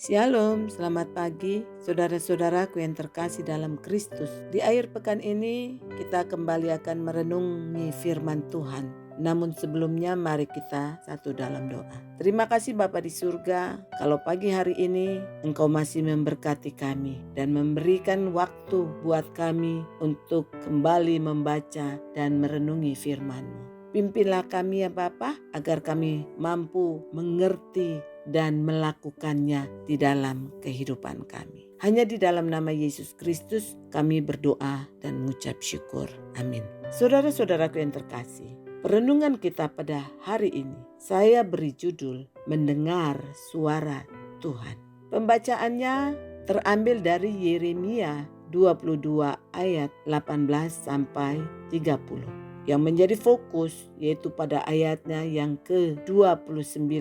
Shalom, selamat pagi saudara-saudaraku yang terkasih dalam Kristus. Di akhir pekan ini kita kembali akan merenungi firman Tuhan. Namun sebelumnya mari kita satu dalam doa. Terima kasih Bapa di surga, kalau pagi hari ini Engkau masih memberkati kami dan memberikan waktu buat kami untuk kembali membaca dan merenungi firman-Mu. Pimpinlah kami ya Bapa, agar kami mampu mengerti dan melakukannya di dalam kehidupan kami. Hanya di dalam nama Yesus Kristus kami berdoa dan mengucap syukur. Amin. Saudara-saudaraku yang terkasih, perenungan kita pada hari ini saya beri judul Mendengar Suara Tuhan. Pembacaannya terambil dari Yeremia 22 ayat 18 sampai 30. Yang menjadi fokus yaitu pada ayatnya yang ke-29.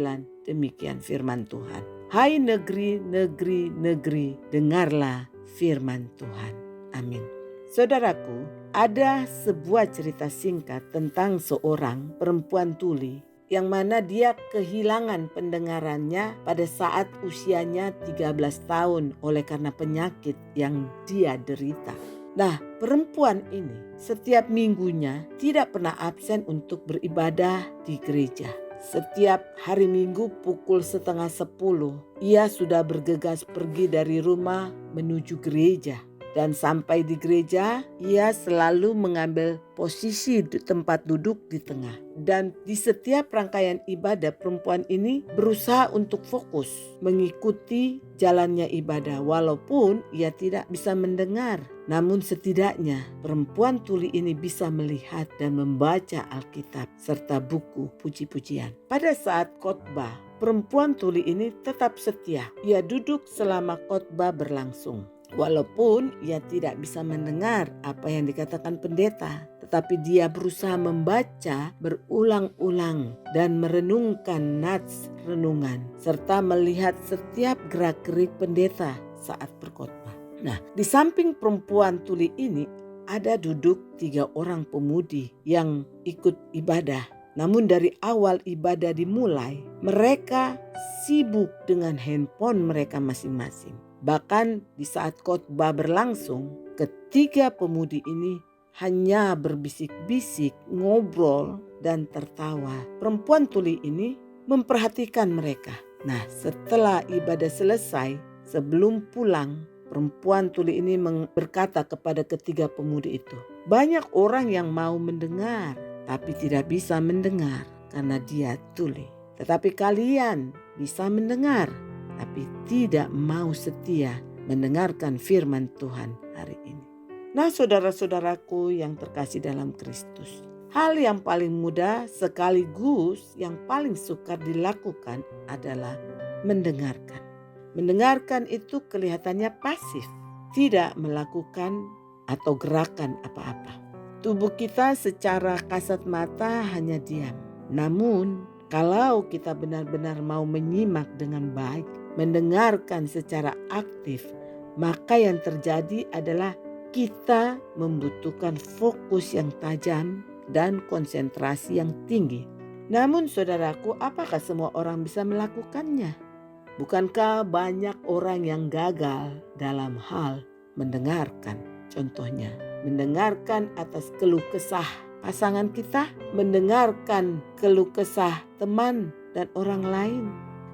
Demikian firman Tuhan. Hai negeri, negeri, negeri, dengarlah firman Tuhan. Amin. Saudaraku, ada sebuah cerita singkat tentang seorang perempuan tuli yang mana dia kehilangan pendengarannya pada saat usianya 13 tahun oleh karena penyakit yang dia derita. Nah, perempuan ini setiap minggunya tidak pernah absen untuk beribadah di gereja. Setiap hari Minggu pukul 9:30 ia sudah bergegas pergi dari rumah menuju gereja. Dan sampai di gereja ia selalu mengambil posisi di tempat duduk di tengah. Dan di setiap rangkaian ibadah perempuan ini berusaha untuk fokus mengikuti jalannya ibadah walaupun ia tidak bisa mendengar. Namun setidaknya perempuan tuli ini bisa melihat dan membaca Alkitab serta buku puji-pujian. Pada saat khotbah, perempuan tuli ini tetap setia. Ia duduk selama khotbah berlangsung. Walaupun ia tidak bisa mendengar apa yang dikatakan pendeta, tetapi dia berusaha membaca berulang-ulang dan merenungkan nats renungan serta melihat setiap gerak-gerik pendeta saat berkhotbah. Nah, di samping perempuan tuli ini ada duduk 3 orang pemudi yang ikut ibadah. Namun dari awal ibadah dimulai, mereka sibuk dengan handphone mereka masing-masing. Bahkan di saat khotbah berlangsung, ketiga pemudi ini hanya berbisik-bisik, ngobrol dan tertawa. Perempuan tuli ini memperhatikan mereka. Nah, setelah ibadah selesai, sebelum pulang, perempuan tuli ini berkata kepada ketiga pemudi itu, banyak orang yang mau mendengar, tapi tidak bisa mendengar karena dia tuli. Tetapi kalian bisa mendengar, tapi tidak mau setia mendengarkan firman Tuhan hari ini. Nah, saudara-saudaraku yang terkasih dalam Kristus, hal yang paling mudah sekaligus yang paling sukar dilakukan adalah mendengarkan. Mendengarkan itu kelihatannya pasif, tidak melakukan atau gerakan apa-apa. Tubuh kita secara kasat mata hanya diam. Namun, kalau kita benar-benar mau menyimak dengan baik, mendengarkan secara aktif, maka yang terjadi adalah kita membutuhkan fokus yang tajam dan konsentrasi yang tinggi. Namun saudaraku, apakah semua orang bisa melakukannya? Bukankah banyak orang yang gagal dalam hal mendengarkan? Contohnya, mendengarkan atas keluh kesah pasangan kita, mendengarkan keluh kesah teman dan orang lain.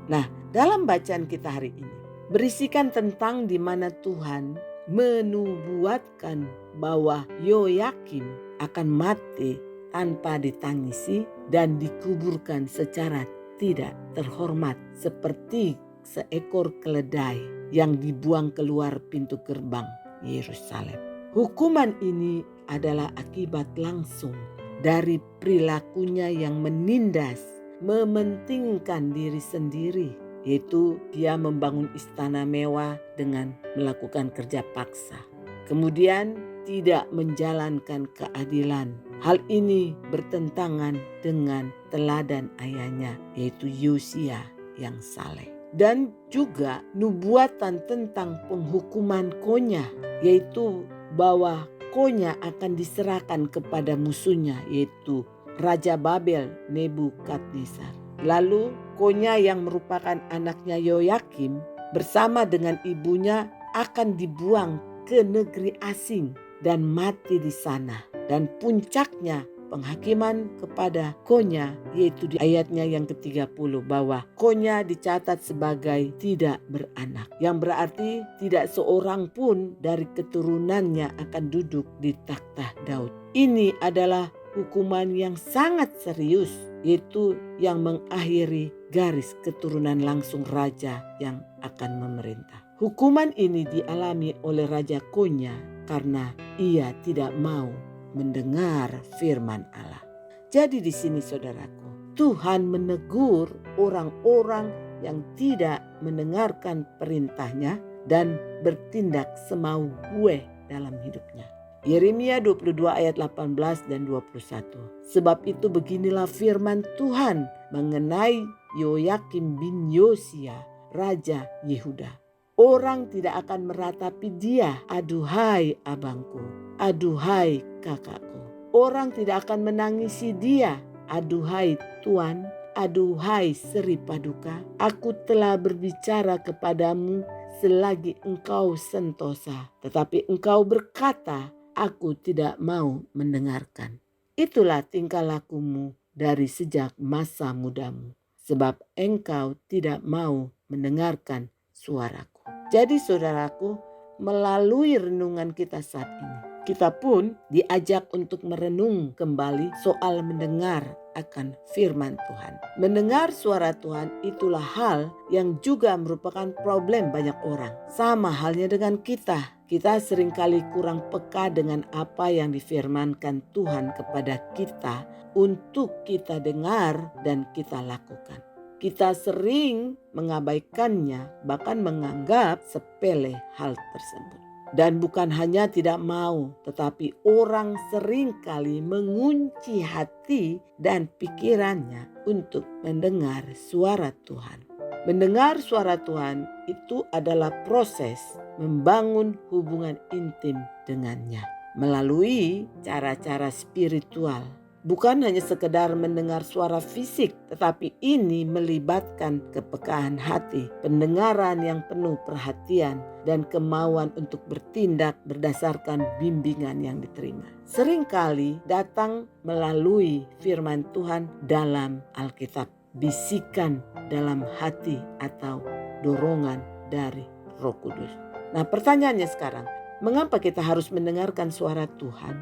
Nah, dalam bacaan kita hari ini berisikan tentang di mana Tuhan menubuatkan bahwa Yoyakim akan mati tanpa ditangisi dan dikuburkan secara tidak terhormat seperti seekor keledai yang dibuang keluar pintu gerbang Yerusalem. Hukuman ini adalah akibat langsung dari perilakunya yang menindas, mementingkan diri sendiri, yaitu dia membangun istana mewah dengan melakukan kerja paksa. Kemudian tidak menjalankan keadilan. Hal ini bertentangan dengan teladan ayahnya, yaitu Yosia yang saleh. Dan juga nubuatan tentang penghukuman Konya, yaitu bahwa Konya akan diserahkan kepada musuhnya, yaitu Raja Babel Nebukadnezar. Lalu Konya yang merupakan anaknya Yoyakim bersama dengan ibunya akan dibuang ke negeri asing dan mati di sana. Dan puncaknya penghakiman kepada Konya, yaitu di ayatnya yang ke-30 bahwa Konya dicatat sebagai tidak beranak. Yang berarti tidak seorang pun dari keturunannya akan duduk di takhta Daud. Ini adalah hukuman yang sangat serius, yaitu yang mengakhiri garis keturunan langsung raja yang akan memerintah. Hukuman ini dialami oleh Raja Konya karena ia tidak mau mendengar firman Allah. Jadi di sini saudaraku, Tuhan menegur orang-orang yang tidak mendengarkan perintahnya dan bertindak semau gue dalam hidupnya. Yeremia 22 ayat 18 dan 21. Sebab itu beginilah firman Tuhan mengenai Yoyakim bin Yosia, Raja Yehuda. Orang tidak akan meratapi dia, aduhai abangku, aduhai kakakku. Orang tidak akan menangisi dia, aduhai tuan, aduhai Sri Paduka. Aku telah berbicara kepadamu selagi engkau sentosa, tetapi engkau berkata, aku tidak mau mendengarkan. Itulah tingkah lakumu dari sejak masa mudamu, sebab engkau tidak mau mendengarkan suaraku. Jadi saudaraku, melalui renungan kita saat ini, kita pun diajak untuk merenung kembali soal mendengar akan firman Tuhan. Mendengar suara Tuhan itulah hal yang juga merupakan problem banyak orang. Sama halnya dengan kita. Kita seringkali kurang peka dengan apa yang difirmankan Tuhan kepada kita untuk kita dengar dan kita lakukan. Kita sering mengabaikannya, bahkan menganggap sepele hal tersebut. Dan bukan hanya tidak mau, tetapi orang seringkali mengunci hati dan pikirannya untuk mendengar suara Tuhan. Mendengar suara Tuhan itu adalah proses membangun hubungan intim dengannya melalui cara-cara spiritual. Bukan hanya sekedar mendengar suara fisik, tetapi ini melibatkan kepekaan hati, pendengaran yang penuh perhatian, dan kemauan untuk bertindak berdasarkan bimbingan yang diterima. Seringkali datang melalui firman Tuhan dalam Alkitab, bisikan dalam hati atau dorongan dari Roh Kudus. Nah, pertanyaannya sekarang, mengapa kita harus mendengarkan suara Tuhan?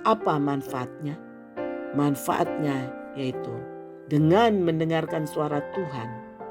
Apa manfaatnya? Manfaatnya yaitu dengan mendengarkan suara Tuhan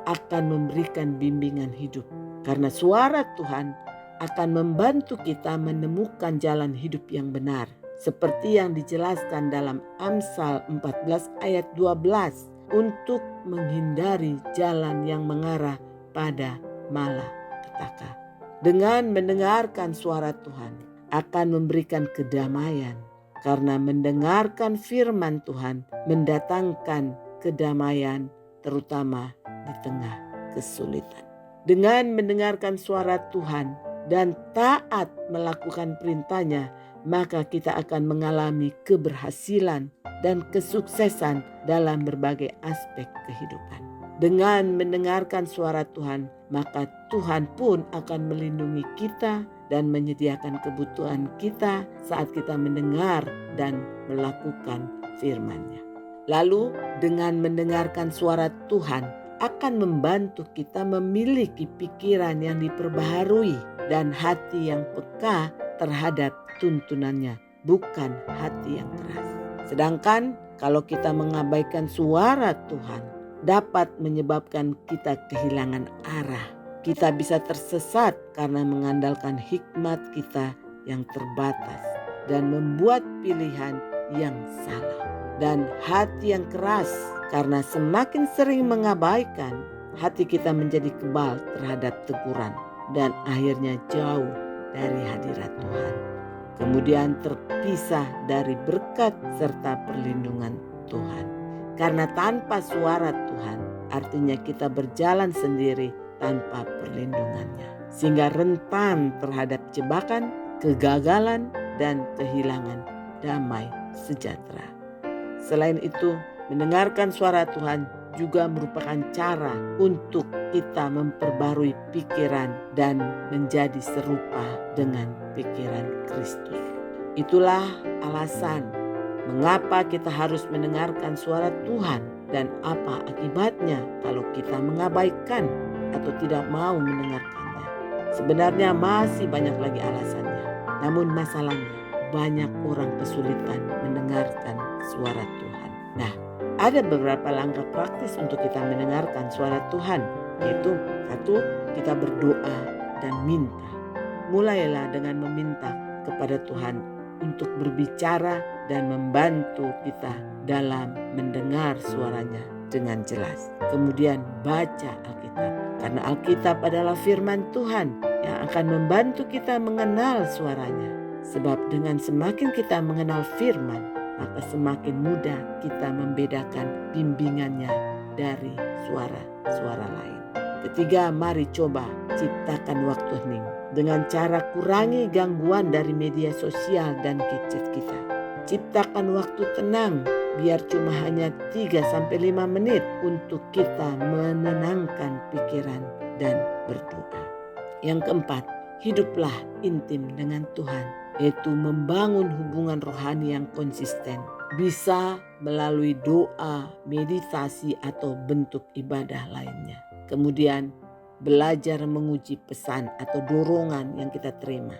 akan memberikan bimbingan hidup. Karena suara Tuhan akan membantu kita menemukan jalan hidup yang benar. Seperti yang dijelaskan dalam Amsal 14 ayat 12. Untuk menghindari jalan yang mengarah pada malapetaka. Dengan mendengarkan suara Tuhan akan memberikan kedamaian. Karena mendengarkan firman Tuhan mendatangkan kedamaian terutama di tengah kesulitan. Dengan mendengarkan suara Tuhan dan taat melakukan perintahnya, maka kita akan mengalami keberhasilan dan kesuksesan dalam berbagai aspek kehidupan. Dengan mendengarkan suara Tuhan, maka Tuhan pun akan melindungi kita dan menyediakan kebutuhan kita saat kita mendengar dan melakukan firman-Nya. Lalu dengan mendengarkan suara Tuhan akan membantu kita memiliki pikiran yang diperbaharui dan hati yang peka terhadap tuntunannya, bukan hati yang keras. Sedangkan kalau kita mengabaikan suara Tuhan, dapat menyebabkan kita kehilangan arah. Kita bisa tersesat karena mengandalkan hikmat kita yang terbatas dan membuat pilihan yang salah. Dan hati yang keras karena semakin sering mengabaikan, hati kita menjadi kebal terhadap teguran dan akhirnya jauh dari hadirat Tuhan. Kemudian terpisah dari berkat serta perlindungan Tuhan. Karena tanpa suara Tuhan, artinya kita berjalan sendiri tanpa perlindungannya. Sehingga rentan terhadap jebakan, kegagalan, dan kehilangan damai sejahtera. Selain itu, mendengarkan suara Tuhan juga merupakan cara untuk kita memperbarui pikiran dan menjadi serupa dengan pikiran Kristus. Itulah alasan mengapa kita harus mendengarkan suara Tuhan dan apa akibatnya kalau kita mengabaikan atau tidak mau mendengarkannya. Sebenarnya masih banyak lagi alasannya. Namun masalahnya banyak orang kesulitan mendengarkan suara Tuhan. Nah, ada beberapa langkah praktis untuk kita mendengarkan suara Tuhan, yaitu 1, kita berdoa dan minta. Mulailah dengan meminta kepada Tuhan untuk berbicara dan membantu kita dalam mendengar suaranya dengan jelas. Kemudian baca Alkitab, karena Alkitab adalah firman Tuhan yang akan membantu kita mengenal suaranya. Sebab dengan semakin kita mengenal firman, maka semakin mudah kita membedakan bimbingannya dari suara-suara lain. Ketiga, mari coba ciptakan waktu hening dengan cara kurangi gangguan dari media sosial dan gadget kita. Ciptakan waktu tenang, biar cuma hanya 3-5 menit untuk kita menenangkan pikiran dan berdoa. Yang keempat, hiduplah intim dengan Tuhan, yaitu membangun hubungan rohani yang konsisten. Bisa melalui doa, meditasi, atau bentuk ibadah lainnya. Kemudian belajar menguji pesan atau dorongan yang kita terima.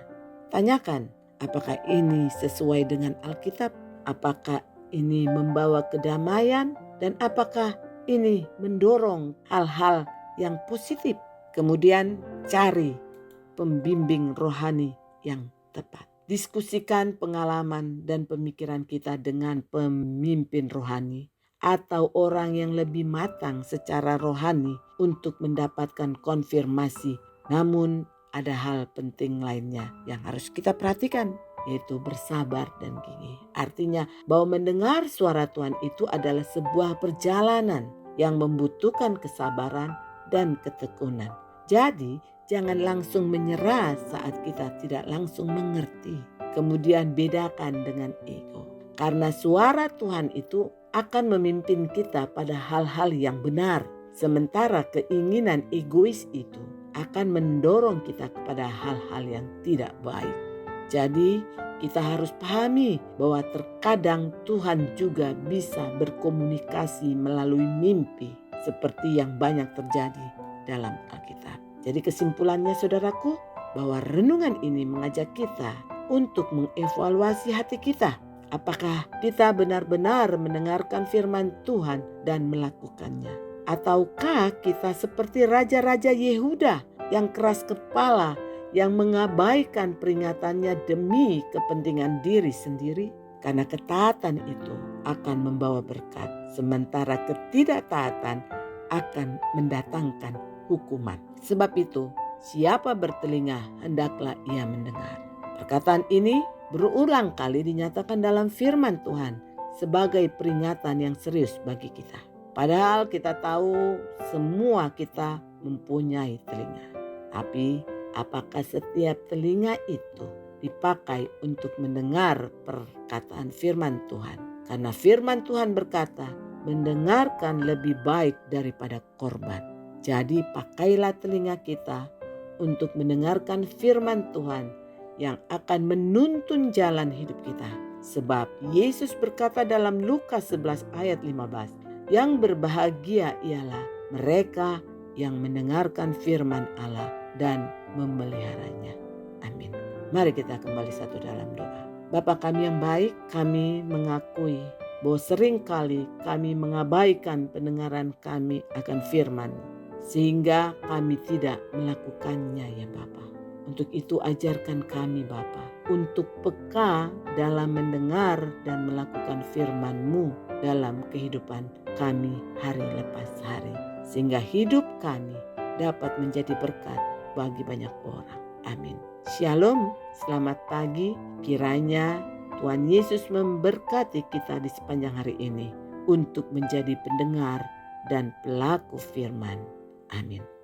Tanyakan, apakah ini sesuai dengan Alkitab? Apakah ini membawa kedamaian? Dan apakah ini mendorong hal-hal yang positif? Kemudian cari pembimbing rohani yang tepat. Diskusikan pengalaman dan pemikiran kita dengan pemimpin rohani atau orang yang lebih matang secara rohani untuk mendapatkan konfirmasi. Namun ada hal penting lainnya yang harus kita perhatikan, yaitu bersabar dan gigih. Artinya bahwa mendengar suara Tuhan itu adalah sebuah perjalanan yang membutuhkan kesabaran dan ketekunan. Jadi jangan langsung menyerah saat kita tidak langsung mengerti. Kemudian bedakan dengan ego. Karena suara Tuhan itu akan memimpin kita pada hal-hal yang benar. Sementara keinginan egois itu akan mendorong kita kepada hal-hal yang tidak baik. Jadi kita harus pahami bahwa terkadang Tuhan juga bisa berkomunikasi melalui mimpi seperti yang banyak terjadi dalam Alkitab. Jadi kesimpulannya saudaraku, bahwa renungan ini mengajak kita untuk mengevaluasi hati kita. Apakah kita benar-benar mendengarkan firman Tuhan dan melakukannya? Ataukah kita seperti raja-raja Yehuda yang keras kepala, yang mengabaikan peringatannya demi kepentingan diri sendiri? Karena ketaatan itu akan membawa berkat, sementara ketidaktaatan akan mendatangkan hukuman. Sebab itu, siapa bertelinga hendaklah ia mendengar. Perkataan ini berulang kali dinyatakan dalam firman Tuhan sebagai peringatan yang serius bagi kita. Padahal kita tahu semua kita mempunyai telinga. Tapi apakah setiap telinga itu dipakai untuk mendengar perkataan firman Tuhan? Karena firman Tuhan berkata, mendengarkan lebih baik daripada korban. Jadi pakailah telinga kita untuk mendengarkan firman Tuhan yang akan menuntun jalan hidup kita. Sebab Yesus berkata dalam Lukas 11 ayat 15, yang berbahagia ialah mereka yang mendengarkan firman Allah dan memeliharanya. Amin. Mari kita kembali satu dalam doa. Bapa kami yang baik, kami mengakui bahwa seringkali kami mengabaikan pendengaran kami akan firman, sehingga kami tidak melakukannya ya Bapa. Untuk itu ajarkan kami Bapa untuk peka dalam mendengar dan melakukan firman-Mu dalam kehidupan kami hari lepas hari. Sehingga hidup kami dapat menjadi berkat bagi banyak orang. Amin. Shalom, selamat pagi. Kiranya Tuhan Yesus memberkati kita di sepanjang hari ini untuk menjadi pendengar dan pelaku firman. Amin.